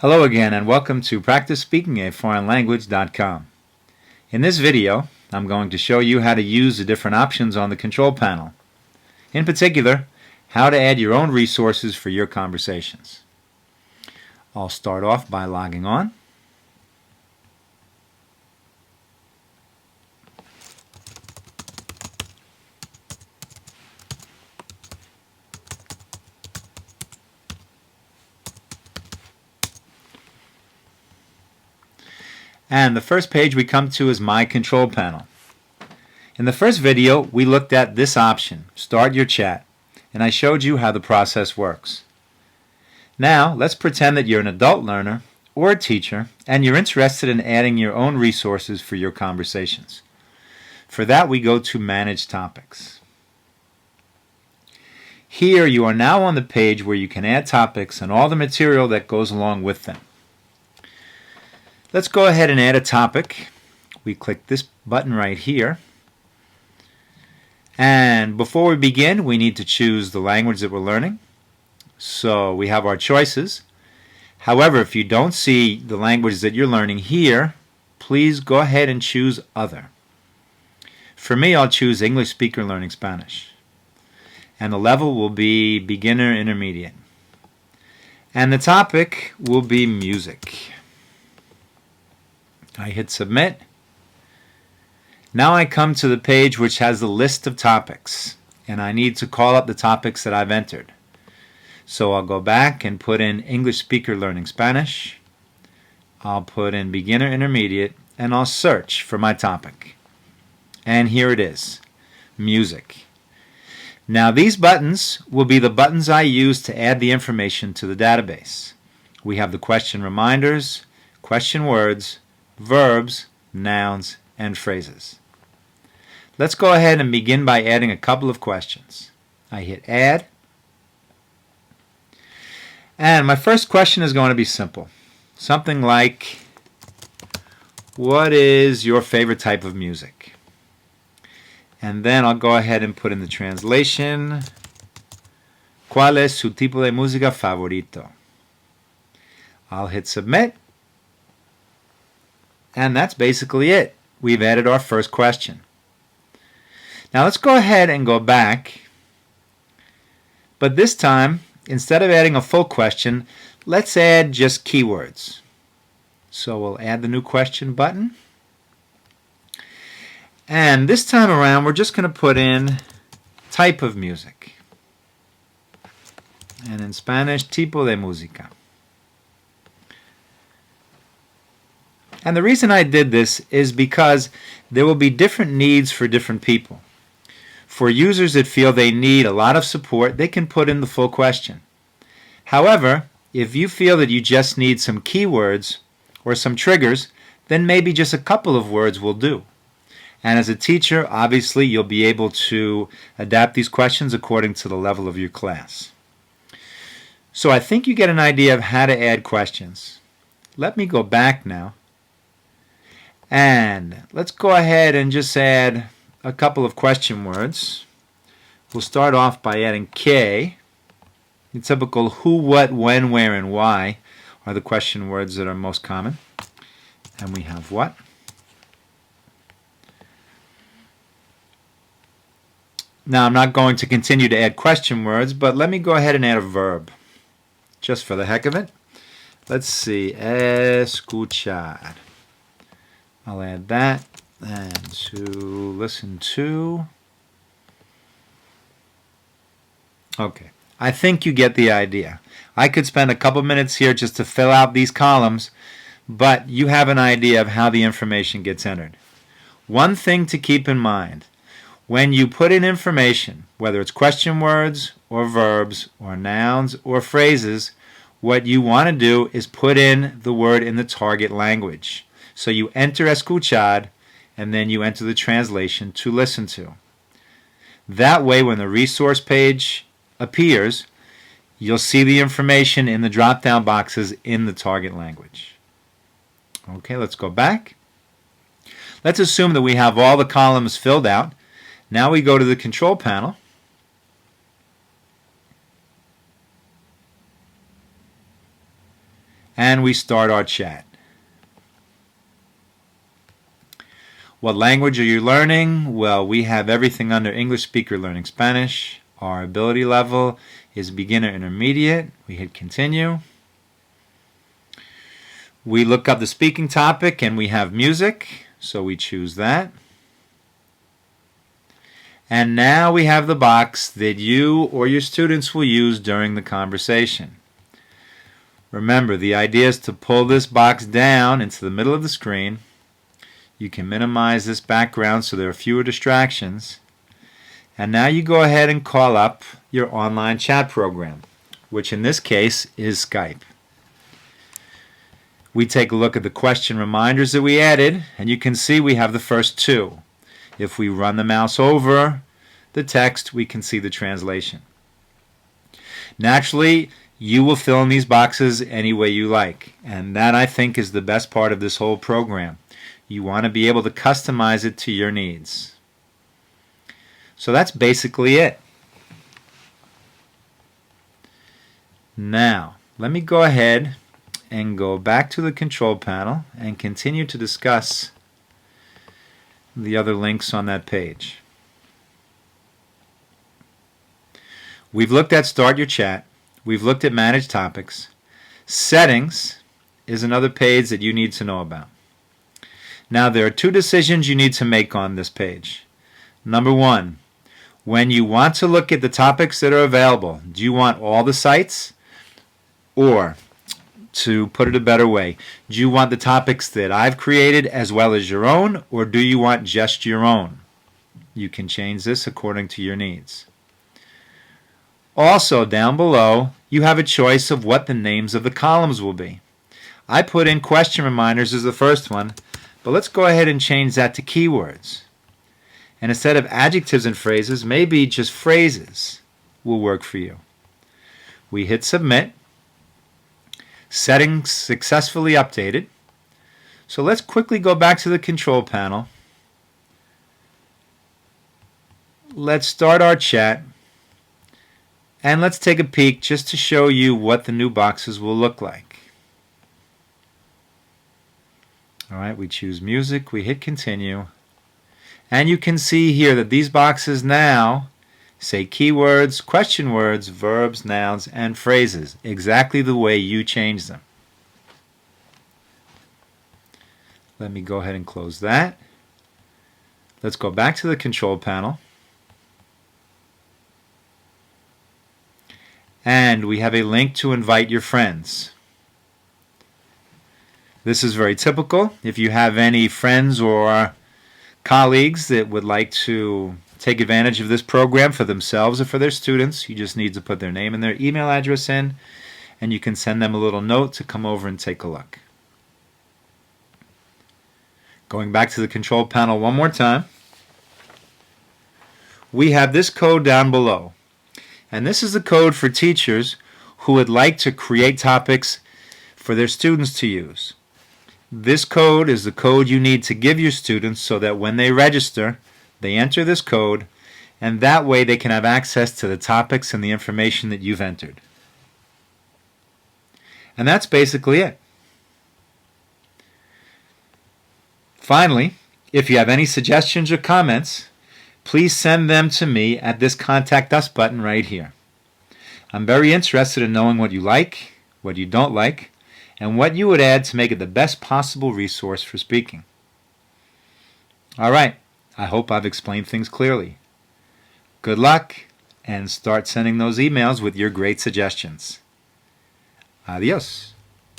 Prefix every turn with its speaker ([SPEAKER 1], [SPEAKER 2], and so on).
[SPEAKER 1] Hello again and welcome to PracticeSpeakingAForeignLanguage.com. In this video, I'm going to show you how to use the different options on the control panel. In particular, how to add your own resources for your conversations. I'll start off by logging on. And the first page we come to is My Control Panel. In the first video, we looked at this option, Start Your Chat, and I showed you how the process works. Now, let's pretend that you're an adult learner or a teacher and you're interested in adding your own resources for your conversations. For that, we go to Manage Topics. Here, you are now on the page where you can add topics and all the material that goes along with them. Let's go ahead and add a topic. We click this button right here. And before we begin, we need to choose the language that we're learning. So we have our choices. However, if you don't see the language that you're learning here, please go ahead and choose Other. For me, I'll choose English Speaker Learning Spanish. And the level will be Beginner Intermediate. And the topic will be music. I hit Submit. Now I come to the page which has the list of topics, and I need to call up the topics that I've entered. So I'll go back and put in English Speaker Learning Spanish. I'll put in Beginner Intermediate, and I'll search for my topic. And here it is, music. Now these buttons will be the buttons I use to add the information to the database. We have the question reminders, question words, verbs, nouns, and phrases. Let's go ahead and begin by adding a couple of questions. I hit Add. And my first question is going to be simple. Something like, what is your favorite type of music? And then I'll go ahead and put in the translation. ¿Cuál es su tipo de música favorito? I'll hit Submit. And that's basically it. We've added our first question. Now let's go ahead and go back. But this time, instead of adding a full question, let's add just keywords. So we'll add the new question button. And this time around, we're just going to put in type of music. And in Spanish, tipo de música. And the reason I did this is because there will be different needs for different people. For users that feel they need a lot of support, they can put in the full question. However, if you feel that you just need some keywords or some triggers, then maybe just a couple of words will do. And as a teacher, obviously, you'll be able to adapt these questions according to the level of your class. So I think you get an idea of how to add questions. Let me go back now. And let's go ahead and just add a couple of question words. We'll start off by adding que. The typical who, what, when, where, and why are the question words that are most common. And we have what. Now I'm not going to continue to add question words, but let me go ahead and add a verb. Just for the heck of it. Let's see. Escuchar. I'll add that, and to listen to. Okay, I think you get the idea. I could spend a couple minutes here just to fill out these columns, but you have an idea of how the information gets entered. One thing to keep in mind, when you put in information, whether it's question words or verbs or nouns or phrases, what you want to do is put in the word in the target language. So you enter escuchar, and then you enter the translation to listen to. That way, when the resource page appears, you'll see the information in the drop-down boxes in the target language. Okay, let's go back. Let's assume that we have all the columns filled out. Now we go to the control panel. and we start our chat. What language are you learning? Well, we have everything under English speaker learning Spanish. Our ability level is beginner intermediate. We hit continue. We look up the speaking topic and we have music, so we choose that. And now we have the box that you or your students will use during the conversation. Remember, the idea is to pull this box down into the middle of the screen. You can minimize this background so there are fewer distractions. And now you go ahead and call up your online chat program, which in this case is Skype. We take a look at the question reminders that we added, and you can see we have the first two. If we run the mouse over the text, we can see the translation. Naturally, you will fill in these boxes any way you like, and that, I think, is the best part of this whole program. You want to be able to customize it to your needs. So that's basically it. Now, let me go ahead and go back to the control panel and continue to discuss the other links on that page. We've looked at Start Your Chat. We've looked at Manage Topics. Settings is another page that you need to know about. Now, there are two decisions you need to make on this page. Number one, when you want to look at the topics that are available, do you want all the sites? Or, to put it a better way, do you want the topics that I've created as well as your own, or do you want just your own? You can change this according to your needs. Also, down below, you have a choice of what the names of the columns will be. I put in question reminders as the first one, but let's go ahead and change that to keywords. And instead of adjectives and phrases, maybe just phrases will work for you. We hit submit. Settings successfully updated. So let's quickly go back to the control panel. Let's start our chat. And let's take a peek just to show you what the new boxes will look like. Alright, we choose music, we hit continue, and you can see here that these boxes now say keywords, question words, verbs, nouns, and phrases, exactly the way you changed them. Let me go ahead and close that. Let's go back to the control panel. And we have a link to invite your friends. This is very typical. If you have any friends or colleagues that would like to take advantage of this program for themselves or for their students, you just need to put their name and their email address in, and you can send them a little note to come over and take a look. Going back to the control panel one more time, we have this code down below. And this is the code for teachers who would like to create topics for their students to use. This code is the code you need to give your students so that when they register, they enter this code, and that way they can have access to the topics and the information that you've entered. And that's basically it. Finally, if you have any suggestions or comments, please send them to me at this Contact Us button right here. I'm very interested in knowing what you like, what you don't like, and what you would add to make it the best possible resource for speaking. Alright, I hope I've explained things clearly. Good luck, and start sending those emails with your great suggestions. Adios.